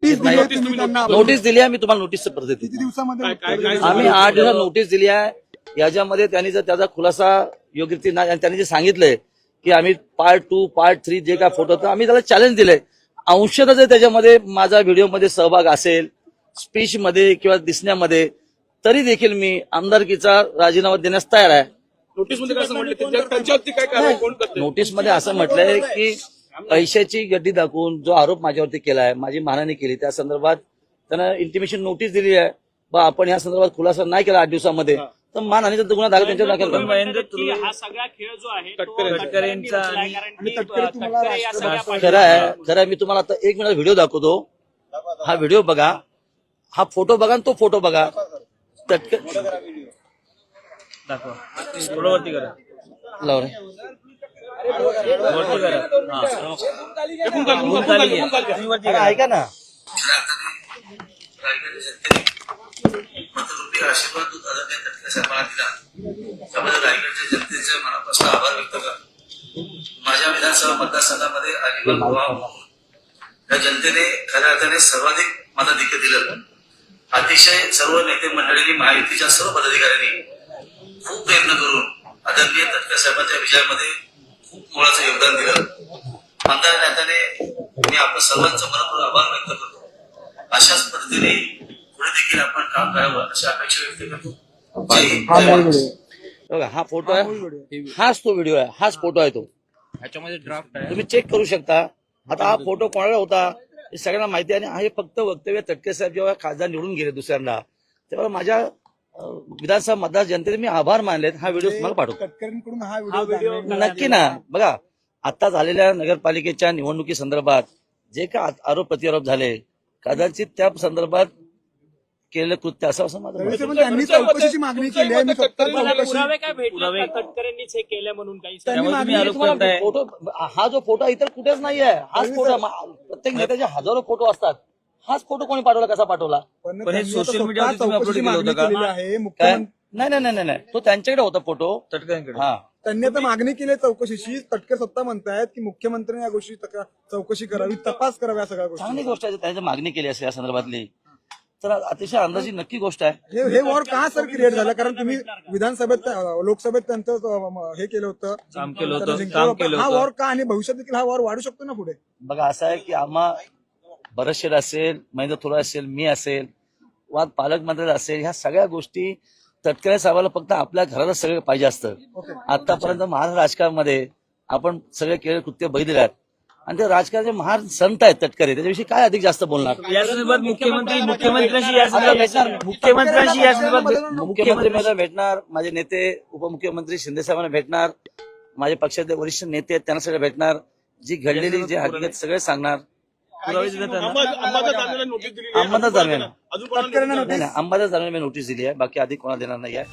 Notice दिली आहे. मी तुम्हाला नोटीस पद्धती किती दिवसामध्ये आम्ही 8 दिवसात नोटीस दिली आहे. याच्यामध्ये त्यांनी जर त्याचा खुलासा योग्य रीतीने त्यांनी जे सांगितलंय की आम्ही पार्ट 2 पार्ट 3 जे काय फोटो होतं आम्ही त्याला चॅलेंज दिलंय. अंशतः जर त्याच्यामध्ये माझा व्हिडिओमध्ये सहभाग असेल स्पीच मध्ये किंवा दिसण्यामध्ये तरी देखील मी आमदारकीचा राजीनामा देण्यास तयार आहे. नोटीसमध्ये कसं म्हटलं त्यांच्यावरती काय कारवाई कोण करते? नोटीसमध्ये असं म्हटलंय की पैशाची गड्डी दाखवून जो आरोप माझ्यावरती केला आहे माझी मानाने केली त्या संदर्भात त्यांना इंटिमेशन नोटीस दिली आहे. बा आपण या संदर्भात खुलासा नाही केला 8 दिवसामध्ये तर मानहानीचा गुन्हा दाखल त्यांच्यावर दाखल करा. हा सगळा खेळ जो आहे तटकरेंचा खरं आहे. मी तुम्हाला आता 1 मिनिट व्हिडिओ दाखवतो. हा व्हिडिओ बघा, हा फोटो बघा आणि तो फोटो बघा. दाखवा थोडंवरती करा लाव रे. ऐका ना आशीर्वाद दिला त्याबद्दल रायगडच्या जनतेचे मनापासून आभार व्यक्त करतो. माझ्या विधानसभा मतदारसंघामध्ये अलिबाग या जनतेने खऱ्या अर्थाने सर्वाधिक मताधिक्य दिलं. अतिशय सर्व नेते मंडळींनी महायुतीच्या सर्व पदाधिकाऱ्यांनी खूप प्रयत्न करून आदरणीय तटकरे साहेबांच्या विजयामध्ये खूप मोलाचं योगदान दिलं. आमदार नात्याने मी आपल्या सर्वांचं मनपूर्वक आभार व्यक्त करतो. अशाच पद्धतीने पुढे देखील आपण काम करावं अशी अपेक्षा व्यक्त करतो. बघा हा फोटो आहे, हाच तो व्हिडिओ आहे, हाच फोटो आहे तो. ह्याच्यामध्ये ड्राफ्ट आहे तुम्ही चेक करू शकता. आता हा फोटो कोणाला होता हे सगळ्यांना माहिती आहे. आणि हे फक्त वक्तव्य तटकरे साहेब जेव्हा खासदार निवडून गेले दुसऱ्यांदा तेव्हा माझ्या विधानसभा मतदार जनतेने मी आभार मानलेत. हा व्हिडिओ तुम्हाला पाठवतो. तटकरेंकडून हा व्हिडिओ नक्की ना. बघा आता झालेल्या नगरपालिकेच्या निवडणुकी संदर्भात जे काय आरोप प्रत्यारोप झाले कदाचित त्या संदर्भात केलेलं कृत्य असं माझं मत आहे. त्यांनी चौकशीची मागणी केली आहे. मी फक्त पुरावे काय भेटले तटकरेंनीच हे केलं म्हणून काही फोटो हा जो फोटो इतर कुठेच नाही आहे. हाच फोटो प्रत्येक नेत्याचे हजारो फोटो असतात. हाच फोटो कोणी पाठवला कसा पाठवला पण हे सोशल मीडियावर चौकशीची मागणी केलेली आहे. नाही तो त्यांच्याकडे होता फोटो तटकरेंकडे. हा त्यांनी आता मागणी केली आहे चौकशीची. तटकरे स्वतः म्हणतायत की मुख्यमंत्र्यांनी या गोष्टी चौकशी करावी, तपास कराव्या सगळ्या गोष्टी. चांगली गोष्ट आहे त्यांची मागणी केली असेल या संदर्भातली तर अतिशय अंदाजी नक्की गोष्ट आहे. हे वॉर का सर क्रिएट झालं? कारण तुम्ही विधानसभेत लोकसभेत त्यांचं हे केलं होतं, काम केलं होतं. हा वॉर का आणि भविष्यात देखील हा वॉर वाढू शकतो ना पुढे? बघा असं आहे की आम्हा बरशेर असेल महेंद्र थोरात असेल मी असेल वा पालकमंत्री असेल ह्या सगळ्या गोष्टी तटकरे साहेबाला फक्त आपल्या घरातच सगळं पाहिजे असतं. आतापर्यंत महाराष्ट्र राजकारणामध्ये आपण सगळे केलेले कृत्य बघितले आहेत आणि ते राजकारणाचे महान संत आहेत तटकरे. त्याच्याविषयी काय अधिक जास्त बोलणार? या संदर्भात मुख्यमंत्री मला भेटणार, माझे नेते उपमुख्यमंत्री शिंदे साहेबांना भेटणार, माझे पक्षाचे वरिष्ठ नेते आहेत त्यांना सगळे भेटणार, जी घडलेली जी हकीकत सगळे सांगणार. अंबादास दानवेला नोटीस दिली अंबादास दानवेला मी नोटीस दिली आहे. बाकी अधिक कोणाला देणार नाही आहे.